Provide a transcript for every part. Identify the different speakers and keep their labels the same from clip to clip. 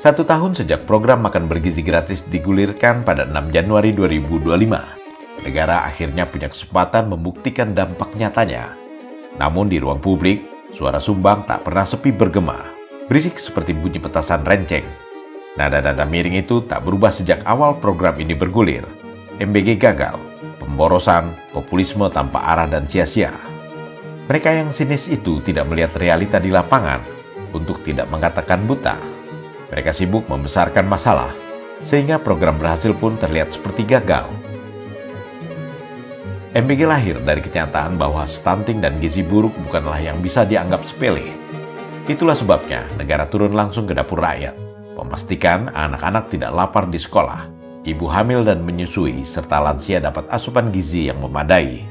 Speaker 1: 1 tahun sejak program makan bergizi gratis digulirkan pada 6 Januari 2025, negara akhirnya punya kesempatan membuktikan dampak nyatanya. Namun di ruang publik, suara sumbang tak pernah sepi bergema, berisik seperti bunyi petasan renceng. Nada-nada miring itu tak berubah sejak awal program ini bergulir. MBG gagal, pemborosan, populisme tanpa arah dan sia-sia. Mereka yang sinis itu tidak melihat realita di lapangan untuk tidak mengatakan buta. Mereka sibuk membesarkan masalah, sehingga program berhasil pun terlihat seperti gagal. MBG lahir dari kenyataan bahwa stunting dan gizi buruk bukanlah yang bisa dianggap sepele. Itulah sebabnya negara turun langsung ke dapur rakyat, memastikan anak-anak tidak lapar di sekolah, ibu hamil dan menyusui, serta lansia dapat asupan gizi yang memadai.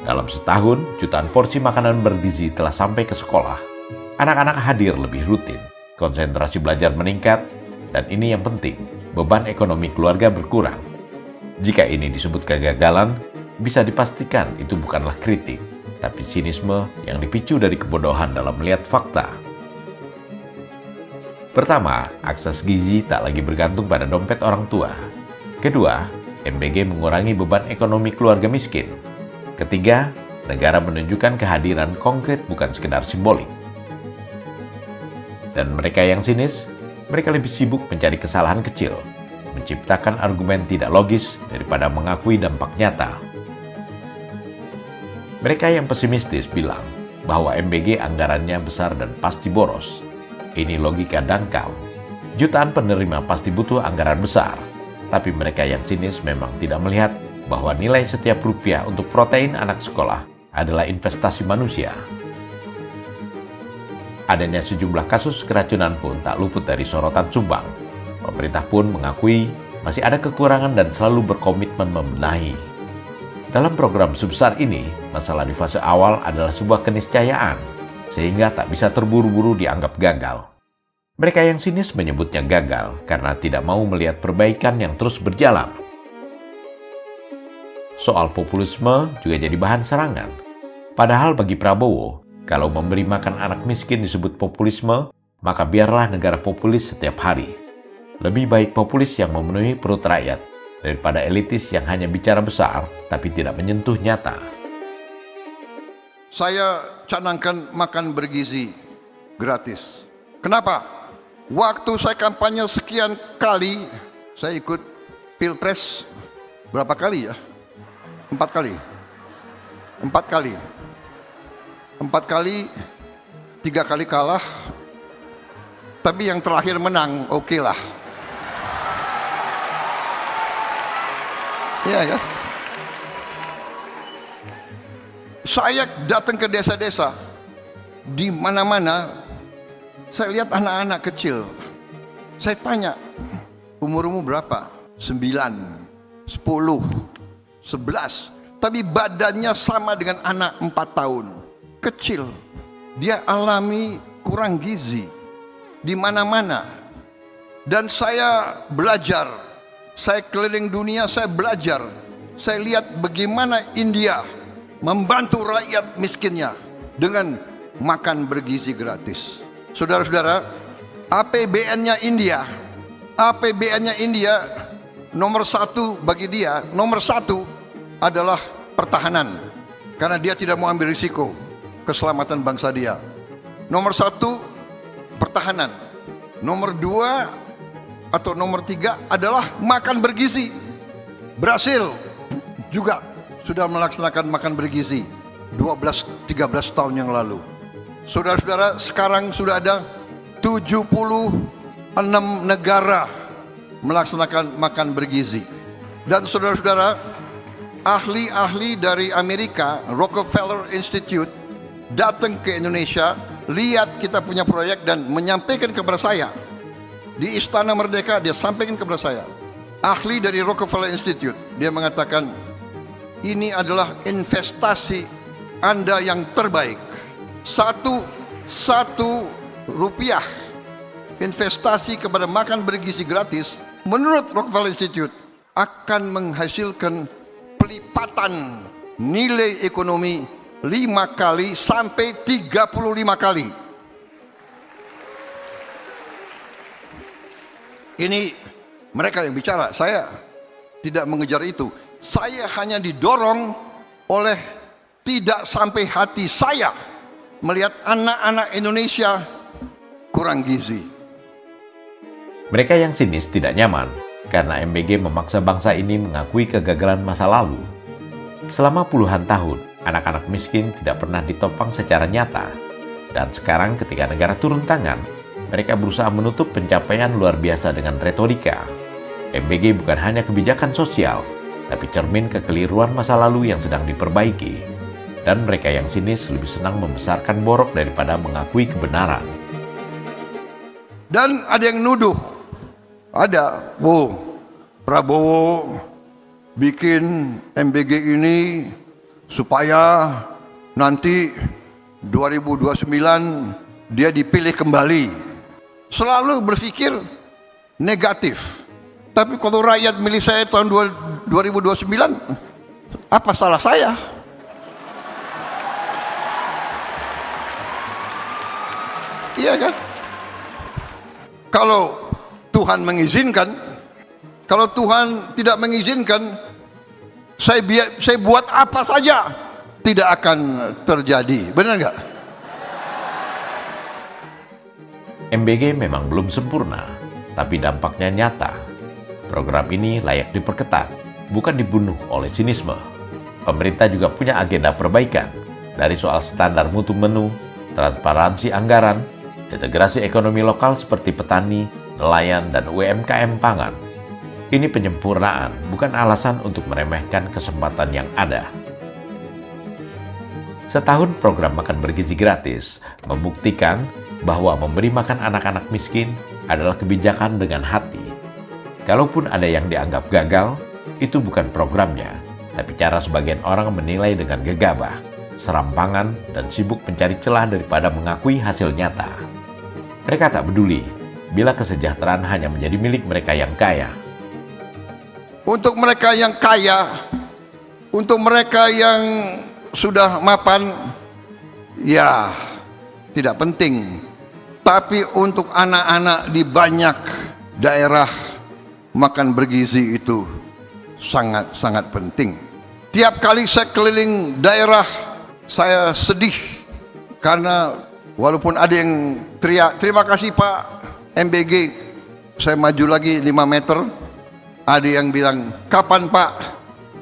Speaker 1: Dalam setahun, jutaan porsi makanan bergizi telah sampai ke sekolah. Anak-anak hadir lebih rutin, konsentrasi belajar meningkat, dan ini yang penting, beban ekonomi keluarga berkurang. Jika ini disebut kegagalan, bisa dipastikan itu bukanlah kritik, tapi sinisme yang dipicu dari kebodohan dalam melihat fakta. Pertama, akses gizi tak lagi bergantung pada dompet orang tua. Kedua, MBG mengurangi beban ekonomi keluarga miskin. Ketiga, negara menunjukkan kehadiran konkret bukan sekedar simbolik. Dan mereka yang sinis, mereka lebih sibuk mencari kesalahan kecil, menciptakan argumen tidak logis daripada mengakui dampak nyata. Mereka yang pesimistis bilang bahwa MBG anggarannya besar dan pasti boros. Ini logika dangkal. Jutaan penerima pasti butuh anggaran besar, tapi mereka yang sinis memang tidak melihat bahwa nilai setiap rupiah untuk protein anak sekolah adalah investasi manusia. Adanya sejumlah kasus keracunan pun tak luput dari sorotan sumbang. Pemerintah pun mengakui masih ada kekurangan dan selalu berkomitmen membenahi. Dalam program sebesar ini, masalah di fase awal adalah sebuah keniscayaan, sehingga tak bisa terburu-buru dianggap gagal. Mereka yang sinis menyebutnya gagal karena tidak mau melihat perbaikan yang terus berjalan. Soal populisme juga jadi bahan serangan. Padahal bagi Prabowo, kalau memberi makan anak miskin disebut populisme, maka biarlah negara populis setiap hari. Lebih baik populis yang memenuhi perut rakyat daripada elitis yang hanya bicara besar tapi tidak menyentuh nyata.
Speaker 2: Saya canangkan makan bergizi gratis. Kenapa? Waktu saya kampanye sekian kali, saya ikut pilpres berapa kali ya? 4 kali. 4 kali, 3 kali kalah, tapi yang terakhir menang, oke lah. Iya kan? Saya datang ke desa-desa, di mana-mana, saya lihat anak-anak kecil. Saya tanya, umurmu berapa? 9, 10, 11, tapi badannya sama dengan anak 4 tahun. Kecil, dia alami kurang gizi di mana-mana. Dan saya belajar, saya keliling dunia, saya belajar. Saya lihat bagaimana India membantu rakyat miskinnya dengan makan bergizi gratis. Saudara-saudara, APBN-nya India nomor 1 bagi dia, nomor 1 adalah pertahanan, karena dia tidak mau ambil risiko keselamatan bangsa dia. Nomor 1 pertahanan. Nomor 2 atau nomor 3 adalah makan bergizi. Brasil juga sudah melaksanakan makan bergizi 12-13 tahun yang lalu. Saudara-saudara, sekarang sudah ada 76 negara melaksanakan makan bergizi. Dan saudara-saudara, ahli-ahli dari Amerika, Rockefeller Institute, datang ke Indonesia, lihat kita punya proyek dan menyampaikan kepada saya. Di Istana Merdeka dia sampaikan kepada saya. Ahli dari Rockefeller Institute, dia mengatakan, ini adalah investasi Anda yang terbaik. Satu rupiah investasi kepada makan bergizi gratis, menurut Rockefeller Institute, akan menghasilkan pelipatan nilai ekonomi 5 kali sampai 35 kali. Ini mereka yang bicara, saya tidak mengejar itu. Saya hanya didorong oleh tidak sampai hati saya melihat anak-anak Indonesia kurang gizi.
Speaker 1: Mereka yang sinis tidak nyaman karena MBG memaksa bangsa ini mengakui kegagalan masa lalu. Selama puluhan tahun, anak-anak miskin tidak pernah ditopang secara nyata. Dan sekarang ketika negara turun tangan, mereka berusaha menutup pencapaian luar biasa dengan retorika. MBG bukan hanya kebijakan sosial, tapi cermin kekeliruan masa lalu yang sedang diperbaiki. Dan mereka yang sinis lebih senang membesarkan borok daripada mengakui kebenaran.
Speaker 2: Dan ada yang nuduh, ada, Prabowo bikin MBG ini supaya nanti 2029 dia dipilih kembali. Selalu berpikir negatif. Tapi kalau rakyat milih saya tahun 2029, apa salah saya? Iya kan? Kalau Tuhan mengizinkan, kalau Tuhan tidak mengizinkan, saya buat apa saja tidak akan terjadi. Benar nggak?
Speaker 1: MBG memang belum sempurna, tapi dampaknya nyata. Program ini layak diperketat, bukan dibunuh oleh sinisme. Pemerintah juga punya agenda perbaikan, dari soal standar mutu menu, transparansi anggaran, integrasi ekonomi lokal seperti petani, nelayan, dan UMKM pangan. Ini penyempurnaan, bukan alasan untuk meremehkan kesempatan yang ada. Setahun program makan bergizi gratis membuktikan bahwa memberi makan anak-anak miskin adalah kebijakan dengan hati. Kalaupun ada yang dianggap gagal, itu bukan programnya, tapi cara sebagian orang menilai dengan gegabah, serampangan, dan sibuk mencari celah daripada mengakui hasil nyata. Mereka tak peduli bila kesejahteraan hanya menjadi milik mereka yang kaya.
Speaker 2: Untuk mereka yang kaya, untuk mereka yang sudah mapan, ya tidak penting. Tapi untuk anak-anak di banyak daerah, makan bergizi itu sangat-sangat penting. Tiap kali saya keliling daerah, saya sedih karena walaupun ada yang teriak, terima kasih Pak MBG, saya maju lagi 5 meter, ada yang bilang, kapan Pak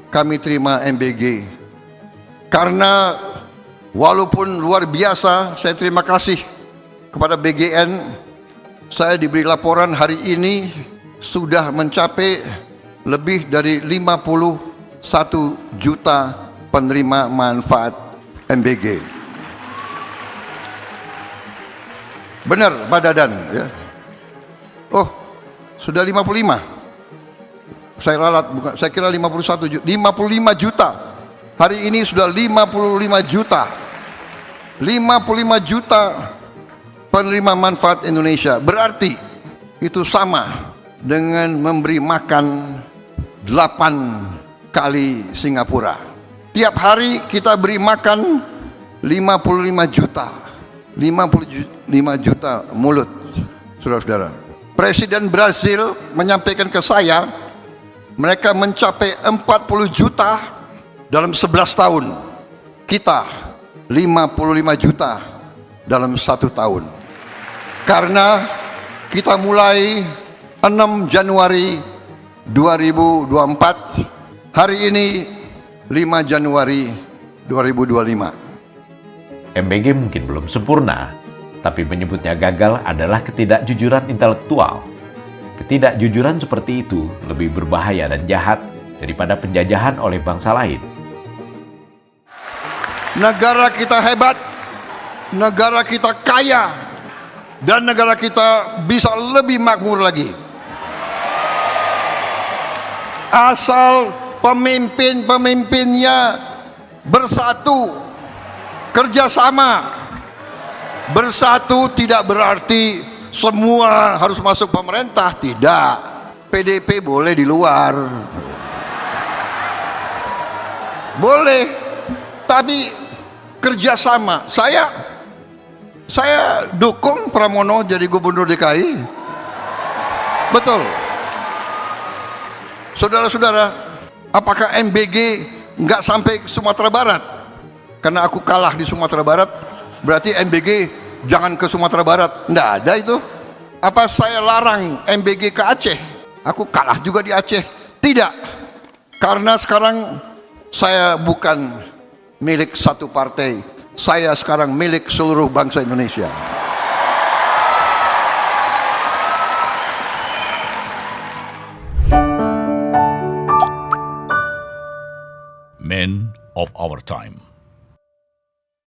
Speaker 2: kami terima MBG? Karena walaupun luar biasa, saya terima kasih kepada BGN, saya diberi laporan hari ini sudah mencapai lebih dari 51 juta penerima manfaat MBG. Benar, Pak Dadan ya. Oh, sudah 55. Saya ralat, bukan, saya kira 51 juta. 55 juta. Hari ini sudah 55 juta. 55 juta penerima manfaat Indonesia. Berarti itu sama dengan memberi makan 8 kali Singapura. Tiap hari kita beri makan 55 juta. 55 juta mulut, saudara-saudara. Presiden Brazil menyampaikan ke saya, mereka mencapai 40 juta dalam 11 tahun. Kita 55 juta dalam 1 tahun. Karena kita mulai 6 Januari 2024, hari ini 5 Januari 2025.
Speaker 1: MBG mungkin belum sempurna, tapi menyebutnya gagal adalah ketidakjujuran intelektual. Ketidakjujuran seperti itu lebih berbahaya dan jahat daripada penjajahan oleh bangsa lain.
Speaker 2: Negara kita hebat, negara kita kaya, dan negara kita bisa lebih makmur lagi. Asal pemimpin-pemimpinnya bersatu, kerjasama. Bersatu tidak berarti semua harus masuk pemerintah, tidak. PDP boleh di luar, boleh, tapi kerjasama. Saya dukung Pramono jadi gubernur DKI. Betul. Saudara-saudara, apakah MBG nggak sampai ke Sumatera Barat? Karena aku kalah di Sumatera Barat, berarti MBG jangan ke Sumatera Barat. Nggak ada itu. Apa saya larang MBG ke Aceh? Aku kalah juga di Aceh. Tidak. Karena sekarang saya bukan milik satu partai. Saya sekarang milik seluruh bangsa Indonesia.
Speaker 3: Men of our time.